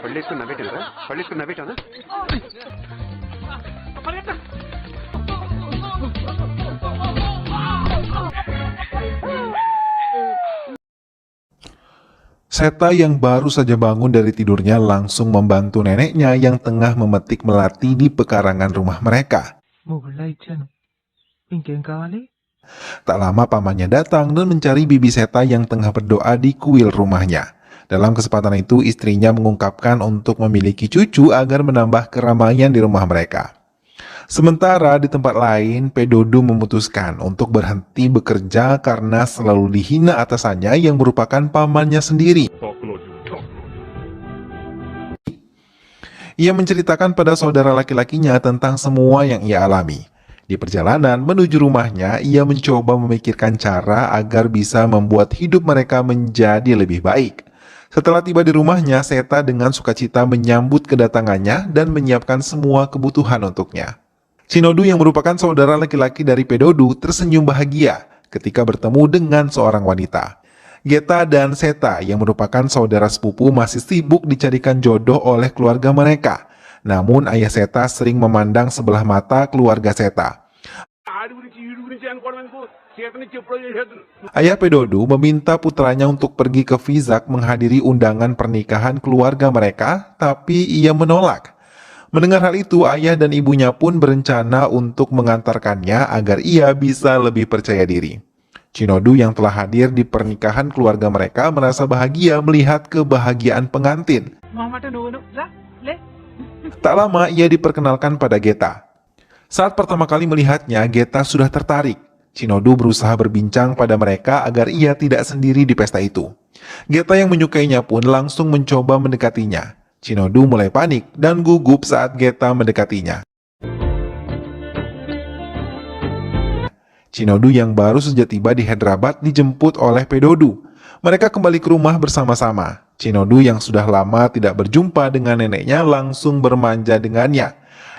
పళ్ళేసుకుని నవ్వేటారా? పళ్ళేసుకుని నవ్వేటానా? Seta yang baru saja bangun dari tidurnya langsung membantu neneknya yang tengah memetik melati di pekarangan rumah mereka. మొగుళ్ళ ఇచ్చాను ఇంకేం కావాలి Tak lama pamannya datang dan mencari bibi Seta yang tengah berdoa di kuil rumahnya. Dalam kesempatan itu, istrinya mengungkapkan untuk memiliki cucu agar menambah keramaian di rumah mereka. Sementara di tempat lain, Pedodu memutuskan untuk berhenti bekerja karena selalu dihina atasannya yang merupakan pamannya sendiri. Ia menceritakan pada saudara laki-lakinya tentang semua yang ia alami. Di perjalanan menuju rumahnya, ia mencoba memikirkan cara agar bisa membuat hidup mereka menjadi lebih baik. Setelah tiba di rumahnya, Seta dengan sukacita menyambut kedatangannya dan menyiapkan semua kebutuhan untuknya. Shinodu yang merupakan saudara laki-laki dari Pedodu tersenyum bahagia ketika bertemu dengan seorang wanita. Geta dan Seta yang merupakan saudara sepupu masih sibuk dicarikan jodoh oleh keluarga mereka. Namun ayah Seta sering memandang sebelah mata keluarga Seta. Ayah Pedodu meminta putranya untuk pergi ke Vizak menghadiri undangan pernikahan keluarga mereka, tapi ia menolak. Mendengar hal itu, ayah dan ibunya pun berencana untuk mengantarkannya agar ia bisa lebih percaya diri. Shinodu yang telah hadir di pernikahan keluarga mereka merasa bahagia melihat kebahagiaan pengantin. Tak lama ia diperkenalkan pada Geta. Saat pertama kali melihatnya, Geta sudah tertarik. Shinodu berusaha berbincang pada mereka agar ia tidak sendiri di pesta itu. Geta yang menyukainya pun langsung mencoba mendekatinya. Shinodu mulai panik dan gugup saat Geta mendekatinya. Shinodu yang baru saja tiba di Hyderabad dijemput oleh Pedodu. Mereka kembali ke rumah bersama-sama. Shinodu yang sudah lama tidak berjumpa dengan neneknya langsung bermanja dengannya.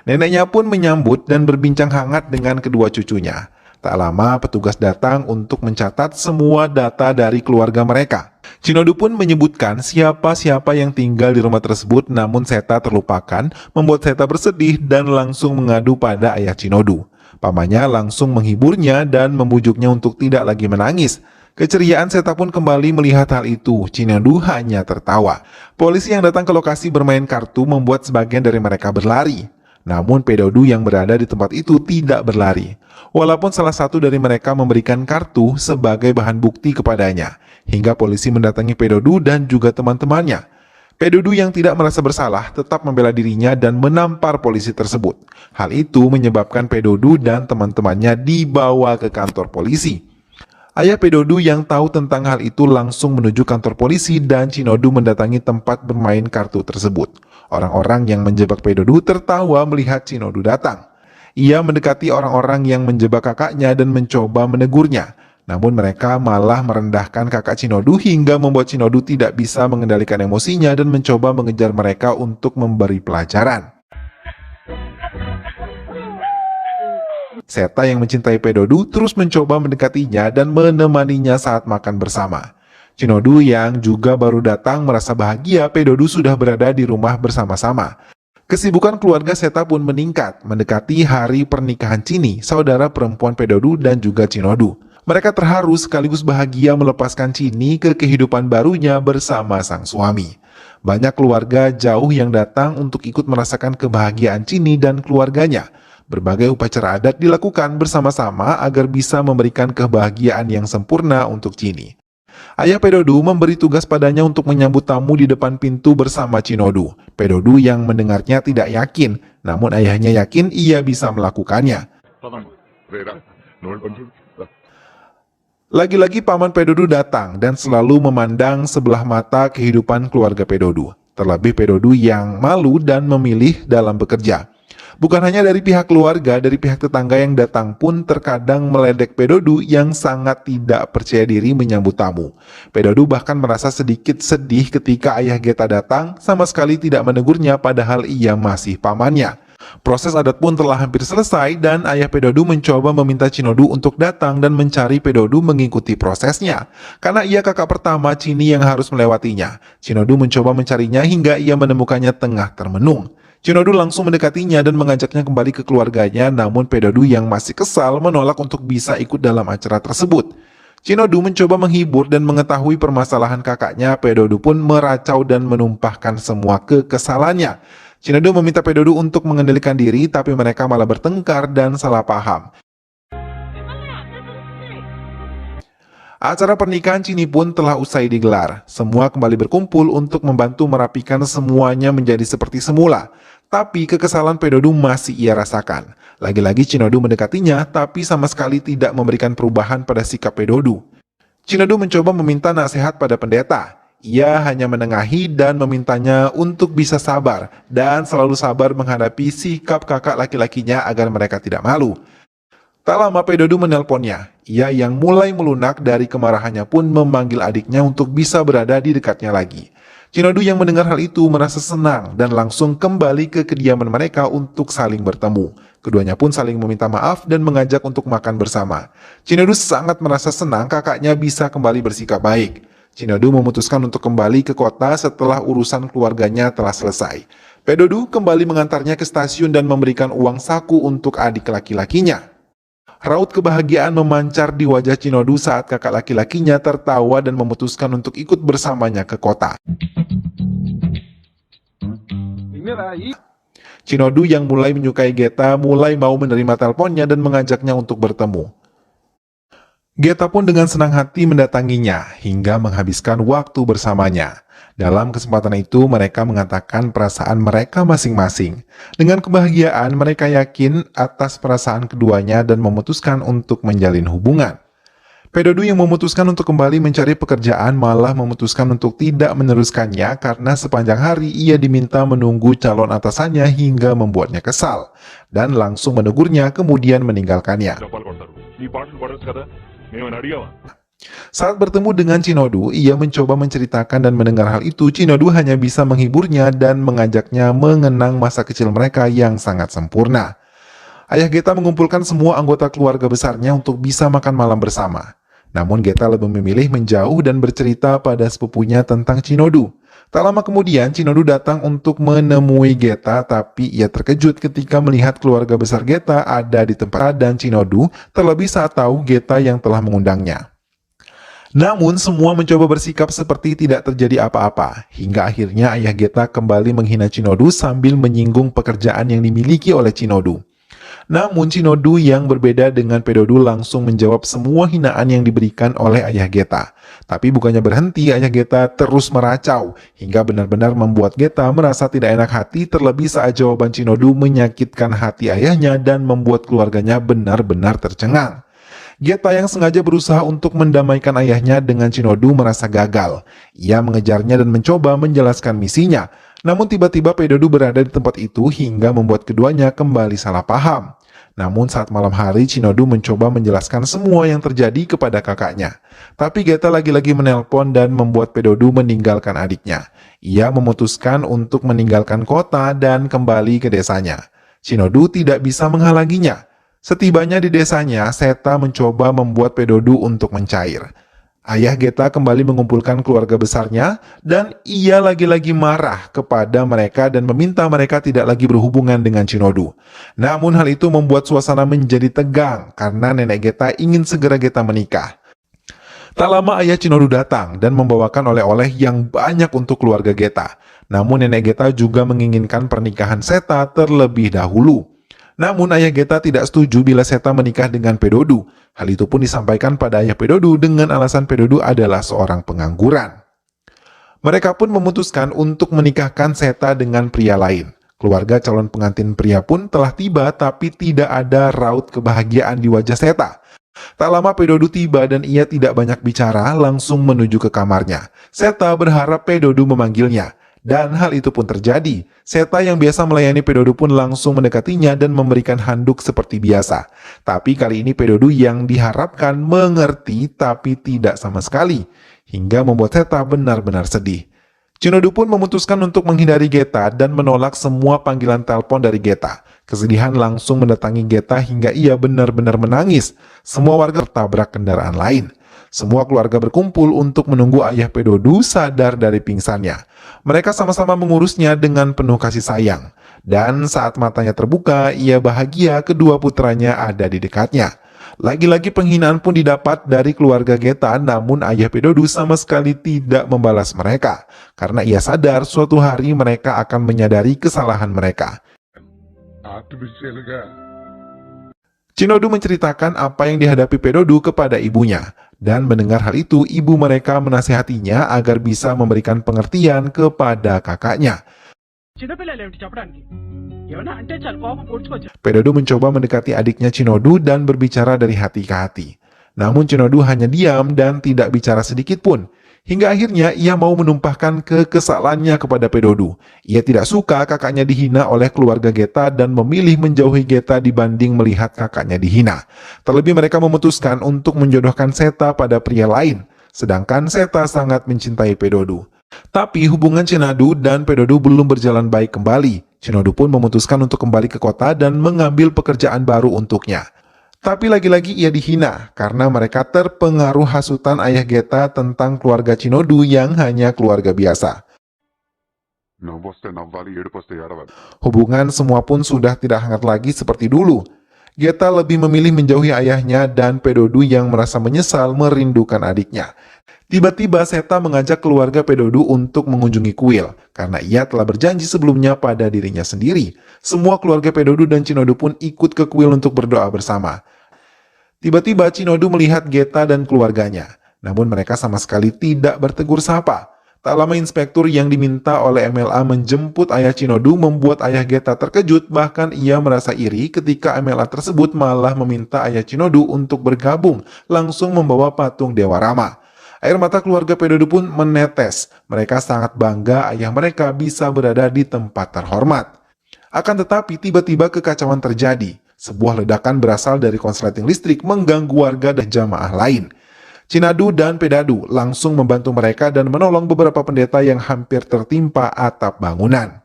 Neneknya pun menyambut dan berbincang hangat dengan kedua cucunya. Tak lama petugas datang untuk mencatat semua data dari keluarga mereka. Shinodu pun menyebutkan siapa-siapa yang tinggal di rumah tersebut, namun Seta terlupakan, membuat Seta bersedih dan langsung mengadu pada ayah Shinodu. Pamannya langsung menghiburnya dan membujuknya untuk tidak lagi menangis. Keceriaan Seta pun kembali melihat hal itu. Shinodu hanya tertawa. Polisi yang datang ke lokasi bermain kartu membuat sebagian dari mereka berlari. Namun Pedodu yang berada di tempat itu tidak berlari. Walaupun salah satu dari mereka memberikan kartu sebagai bahan bukti kepadanya, hingga polisi mendatangi Pedodu dan juga teman-temannya. Pedodu yang tidak merasa bersalah tetap membela dirinya dan menampar polisi tersebut. Hal itu menyebabkan Pedodu dan teman-temannya dibawa ke kantor polisi. Ayah Pedodu yang tahu tentang hal itu langsung menuju kantor polisi dan Shinodu mendatangi tempat bermain kartu tersebut. Orang-orang yang menjebak Pedodu tertawa melihat Shinodu datang. Ia mendekati orang-orang yang menjebak kakaknya dan mencoba menegurnya. Namun mereka malah merendahkan kakak Shinodu hingga membuat Shinodu tidak bisa mengendalikan emosinya dan mencoba mengejar mereka untuk memberi pelajaran. Seta yang mencintai Pedodu terus mencoba mendekatinya dan menemaninya saat makan bersama. Shinodu yang juga baru datang merasa bahagia Pedodu sudah berada di rumah bersama-sama. Kesibukan keluarga Seta pun meningkat mendekati hari pernikahan Chini, saudara perempuan Pedodu dan juga Shinodu. Mereka terharu sekaligus bahagia melepaskan Chini ke kehidupan barunya bersama sang suami. Banyak keluarga jauh yang datang untuk ikut merasakan kebahagiaan Chini dan keluarganya. Berbagai upacara adat dilakukan bersama-sama agar bisa memberikan kebahagiaan yang sempurna untuk Chini. Ayah Pedodu memberi tugas padanya untuk menyambut tamu di depan pintu bersama Shinodu. Pedodu yang mendengarnya tidak yakin, namun ayahnya yakin ia bisa melakukannya. Lagi-lagi paman Pedodu datang dan selalu memandang sebelah mata kehidupan keluarga Pedodu. Terlebih Pedodu yang malu dan memilih dalam bekerja. Bukan hanya dari pihak keluarga, dari pihak tetangga yang datang pun terkadang meledek Pedodu yang sangat tidak percaya diri menyambut tamu. Pedodu bahkan merasa sedikit sedih ketika ayah Geta datang, sama sekali tidak menegurnya padahal ia masih pamannya. Proses adat pun telah hampir selesai dan ayah Pedodu mencoba meminta Cinodu untuk datang dan mencari Pedodu mengikuti prosesnya. Karena ia kakak pertama Cini yang harus melewatinya. Cinodu mencoba mencarinya hingga ia menemukannya tengah termenung. Cinodu langsung mendekatinya dan mengajaknya kembali ke keluarganya, namun Pedodu yang masih kesal menolak untuk bisa ikut dalam acara tersebut. Cinodu mencoba menghibur dan mengetahui permasalahan kakaknya. Pedodu pun meracau dan menumpahkan semua kekesalannya. Cinodu meminta Pedodu untuk mengendalikan diri, tapi mereka malah bertengkar dan salah paham. Acara pernikahan Cini pun telah usai digelar. Semua kembali berkumpul untuk membantu merapikan semuanya menjadi seperti semula. Tapi kekesalan Pedodu masih ia rasakan. Lagi-lagi Cinodu mendekatinya, tapi sama sekali tidak memberikan perubahan pada sikap Pedodu. Cinodu mencoba meminta nasihat pada pendeta. Ia hanya menengahi dan memintanya untuk bisa sabar dan selalu sabar menghadapi sikap kakak laki-lakinya agar mereka tidak malu. Tak lama Pedodu menelponnya. Ia yang mulai melunak dari kemarahannya pun memanggil adiknya untuk bisa berada di dekatnya lagi. Cinodu yang mendengar hal itu merasa senang dan langsung kembali ke kediaman mereka untuk saling bertemu. Keduanya pun saling meminta maaf dan mengajak untuk makan bersama. Cinodu sangat merasa senang kakaknya bisa kembali bersikap baik. Cinodu memutuskan untuk kembali ke kota setelah urusan keluarganya telah selesai. Pedodu kembali mengantarnya ke stasiun dan memberikan uang saku untuk adik laki-lakinya. Raut kebahagiaan memancar di wajah Cinodu saat kakak laki-lakinya tertawa dan memutuskan untuk ikut bersamanya ke kota. Cinodu yang mulai menyukai Geta mulai mau menerima teleponnya dan mengajaknya untuk bertemu. Geta pun dengan senang hati mendatanginya hingga menghabiskan waktu bersamanya. Dalam kesempatan itu mereka mengatakan perasaan mereka masing-masing. Dengan kebahagiaan mereka yakin atas perasaan keduanya dan memutuskan untuk menjalin hubungan. Pedodu yang memutuskan untuk kembali mencari pekerjaan malah memutuskan untuk tidak meneruskannya karena sepanjang hari ia diminta menunggu calon atasannya hingga membuatnya kesal. Dan langsung menegurnya kemudian meninggalkannya. Saat bertemu dengan Cinodu, ia mencoba menceritakan dan mendengar hal itu. Cinodu hanya bisa menghiburnya dan mengajaknya mengenang masa kecil mereka yang sangat sempurna. Ayah Geta mengumpulkan semua anggota keluarga besarnya untuk bisa makan malam bersama. Namun Geta lebih memilih menjauh dan bercerita pada sepupunya tentang Cinodu. Tak lama kemudian, Cinodu datang untuk menemui Geta, tapi ia terkejut ketika melihat keluarga besar Geta ada di tempat dan Cinodu, terlebih saat tahu Geta yang telah mengundangnya. Namun, semua mencoba bersikap seperti tidak terjadi apa-apa, hingga akhirnya ayah Geta kembali menghina Cinodu sambil menyinggung pekerjaan yang dimiliki oleh Cinodu. Namun Cinodu yang berbeda dengan Pedodu langsung menjawab semua hinaan yang diberikan oleh ayah Geta. Tapi bukannya berhenti, ayah Geta terus meracau hingga benar-benar membuat Geta merasa tidak enak hati, terlebih saat jawaban Cinodu menyakitkan hati ayahnya dan membuat keluarganya benar-benar tercengang. Geta yang sengaja berusaha untuk mendamaikan ayahnya dengan Cinodu merasa gagal. Ia mengejarnya dan mencoba menjelaskan misinya. Namun tiba-tiba Pedodu berada di tempat itu hingga membuat keduanya kembali salah paham. Namun saat malam hari, Cinodu mencoba menjelaskan semua yang terjadi kepada kakaknya. Tapi Geta lagi-lagi menelpon dan membuat Pedodu meninggalkan adiknya. Ia memutuskan untuk meninggalkan kota dan kembali ke desanya. Cinodu tidak bisa menghalanginya. Setibanya di desanya, Seta mencoba membuat Pedodu untuk mencair. Ayah Geta kembali mengumpulkan keluarga besarnya dan ia lagi-lagi marah kepada mereka dan meminta mereka tidak lagi berhubungan dengan Cinodu. Namun hal itu membuat suasana menjadi tegang karena nenek Geta ingin segera Geta menikah. Tak lama ayah Cinodu datang dan membawakan oleh-oleh yang banyak untuk keluarga Geta. Namun nenek Geta juga menginginkan pernikahan Seta terlebih dahulu. Namun ayah Geta tidak setuju bila Seta menikah dengan Pedodu. Hal itu pun disampaikan pada ayah Pedodu dengan alasan Pedodu adalah seorang pengangguran. Mereka pun memutuskan untuk menikahkan Seta dengan pria lain. Keluarga calon pengantin pria pun telah tiba, tapi tidak ada raut kebahagiaan di wajah Seta. Tak lama Pedodu tiba dan ia tidak banyak bicara, langsung menuju ke kamarnya. Seta berharap Pedodu memanggilnya. Dan hal itu pun terjadi. Seta yang biasa melayani Pedodu pun langsung mendekatinya dan memberikan handuk seperti biasa. Tapi kali ini Pedodu yang diharapkan mengerti tapi tidak sama sekali. Hingga membuat Seta benar-benar sedih. Shinodu pun memutuskan untuk menghindari Geta dan menolak semua panggilan telepon dari Geta. Kesedihan langsung mendatangi Geta hingga ia benar-benar menangis. Semua warga tertabrak kendaraan lain. Semua keluarga berkumpul untuk menunggu ayah Pedodu sadar dari pingsannya. Mereka sama-sama mengurusnya dengan penuh kasih sayang. Dan saat matanya terbuka, ia bahagia kedua putranya ada di dekatnya. Lagi-lagi penghinaan pun didapat dari keluarga Geta, namun ayah Pedodu sama sekali tidak membalas mereka. Karena ia sadar suatu hari mereka akan menyadari kesalahan mereka. Shinodu menceritakan apa yang dihadapi Pedodu kepada ibunya. Dan mendengar hal itu, ibu mereka menasihatinya agar bisa memberikan pengertian kepada kakaknya. Pedodu mencoba mendekati adiknya Shinodu dan berbicara dari hati ke hati. Namun Shinodu hanya diam dan tidak bicara sedikit pun. Hingga akhirnya ia mau menumpahkan kekesalannya kepada Pedodu. Ia tidak suka kakaknya dihina oleh keluarga Geta dan memilih menjauhi Geta dibanding melihat kakaknya dihina. Terlebih mereka memutuskan untuk menjodohkan Seta pada pria lain. Sedangkan Seta sangat mencintai Pedodu. Tapi hubungan Shinodu dan Pedodu belum berjalan baik kembali. Shinodu pun memutuskan untuk kembali ke kota dan mengambil pekerjaan baru untuknya. Tapi lagi-lagi ia dihina karena mereka terpengaruh hasutan ayah Geta tentang keluarga Shinodu yang hanya keluarga biasa. Hubungan semua pun sudah tidak hangat lagi seperti dulu. Geta lebih memilih menjauhi ayahnya dan Pedodu yang merasa menyesal merindukan adiknya. Tiba-tiba Seta mengajak keluarga Pedodu untuk mengunjungi kuil, karena ia telah berjanji sebelumnya pada dirinya sendiri. Semua keluarga Pedodu dan Shinodu pun ikut ke kuil untuk berdoa bersama. Tiba-tiba Shinodu melihat Geta dan keluarganya, namun mereka sama sekali tidak bertegur sapa. Tak lama inspektur yang diminta oleh MLA menjemput ayah Shinodu membuat ayah Geta terkejut, bahkan ia merasa iri ketika MLA tersebut malah meminta ayah Shinodu untuk bergabung, langsung membawa patung Dewa Rama. Air mata keluarga Pedodu pun menetes. Mereka sangat bangga ayah mereka bisa berada di tempat terhormat. Akan tetapi tiba-tiba kekacauan terjadi. Sebuah ledakan berasal dari konsleting listrik mengganggu warga dan jamaah lain. Shinodu dan Pedodu langsung membantu mereka dan menolong beberapa pendeta yang hampir tertimpa atap bangunan.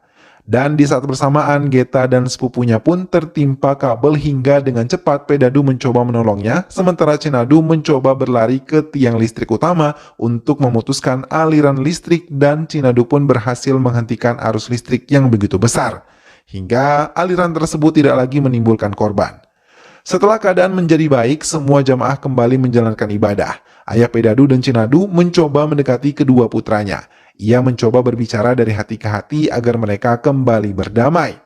Dan di saat bersamaan, Geta dan sepupunya pun tertimpa kabel hingga dengan cepat Pedodu mencoba menolongnya, sementara Shinodu mencoba berlari ke tiang listrik utama untuk memutuskan aliran listrik dan Shinodu pun berhasil menghentikan arus listrik yang begitu besar, hingga aliran tersebut tidak lagi menimbulkan korban. Setelah keadaan menjadi baik, semua jamaah kembali menjalankan ibadah. Ayah Pedodu dan Shinodu mencoba mendekati kedua putranya. Ia mencoba berbicara dari hati ke hati agar mereka kembali berdamai.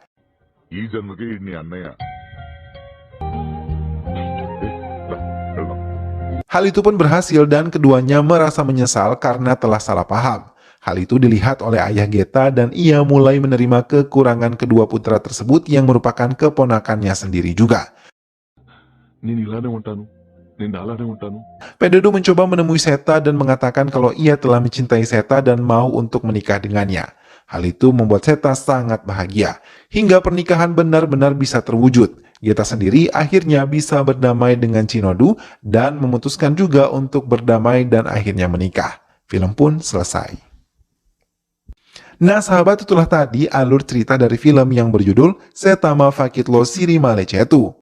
Hal itu pun berhasil dan keduanya merasa menyesal karena telah salah paham. Hal itu dilihat oleh ayah Geta dan ia mulai menerima kekurangan kedua putra tersebut yang merupakan keponakannya sendiri juga. Pedodu mencoba menemui Seta dan mengatakan kalau ia telah mencintai Seta dan mau untuk menikah dengannya. Hal itu membuat Seta sangat bahagia, hingga pernikahan benar-benar bisa terwujud. Geta sendiri akhirnya bisa berdamai dengan Shinodu dan memutuskan juga untuk berdamai dan akhirnya menikah. Film pun selesai. Nah sahabat, itulah tadi alur cerita dari film yang berjudul Setama Fakitlo Siri Malecetu.